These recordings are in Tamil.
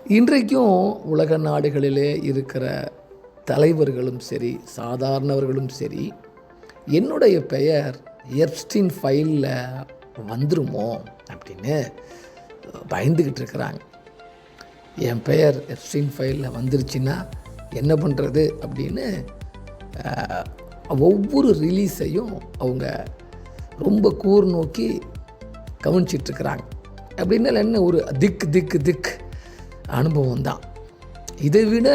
இன்றைக்கும் உலக நாடுகளிலே இருக்கிற தலைவர்களும் சரி, சாதாரணவர்களும் சரி, என்னுடைய பெயர் எப்ஸ்டீன் ஃபைலில் வந்துருமோ அப்படின்னு பயந்துக்கிட்டு இருக்கிறாங்க. என் பெயர் எப்ஸ்டீன் ஃபைலில் வந்துருச்சுன்னா என்ன பண்ணுறது அப்படின்னு ஒவ்வொரு ரிலீஸையும் அவங்க ரொம்ப கூர் நோக்கி கவனிச்சிட்ருக்கிறாங்க. அப்படின்னா என்ன, ஒரு திக் அனுபவம் தான். இதை விட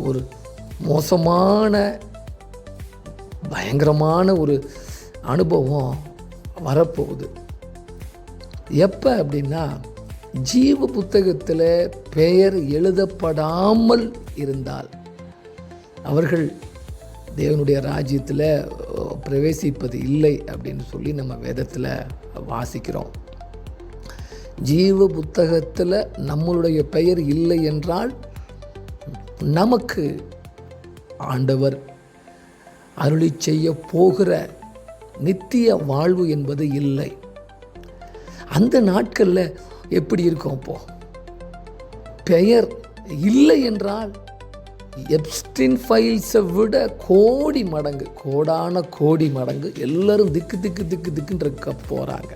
ஒரு மோசமான பயங்கரமான ஒரு அனுபவம் வரப்போகுது. எப்போ அப்படின்னா, ஜீவ புத்தகத்தில் பெயர் எழுதப்படாமல் இருந்தால் அவர்கள் தேவனுடைய ராஜ்யத்தில் பிரவேசிப்பது இல்லை அப்படின்னு சொல்லி நம்ம வேதத்தில் வாசிக்கிறோம். ஜீவ புத்தகத்தில் நம்மளுடைய பெயர் இல்லை என்றால் நமக்கு ஆண்டவர் அருளி செய்ய போகிற நித்திய வாழ்வு என்பது இல்லை. அந்த நாட்களில் எப்படி இருக்கும்? அப்போது பெயர் இல்லை என்றால் எப்ஸ்டீன் ஃபைல்ஸை விட கோடான கோடி மடங்கு எல்லோரும் திக்குன்னு இருக்க போகிறாங்க.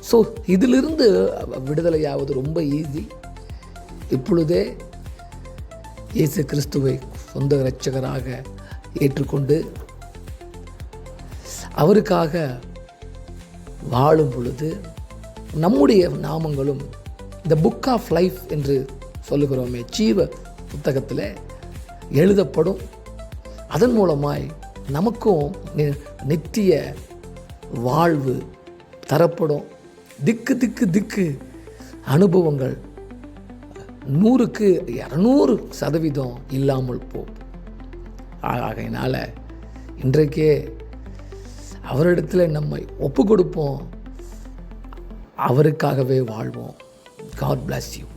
ஸோ இதிலிருந்து விடுதலையாவது ரொம்ப ஈஸி. இப்பொழுதே இயேசு கிறிஸ்துவை சொந்த இரட்சகராக ஏற்றுக்கொண்டு அவருக்காக வாழும் பொழுது நம்முடைய நாமங்களும் இந்த புக் ஆஃப் லைஃப் என்று சொல்லுகிறோமே, ஜீவ புத்தகத்தில் எழுதப்படும். அதன் மூலமாய் நமக்கும் நித்திய வாழ்வு தரப்படும். திக்கு அனுபவங்கள் 100க்கு 200% இல்லாமல் போகும். ஆகையினால் இன்றைக்கே அவரிடத்தில் நம்மை ஒப்பு கொடுப்போம், அவருக்காகவே வாழ்வோம். God bless you.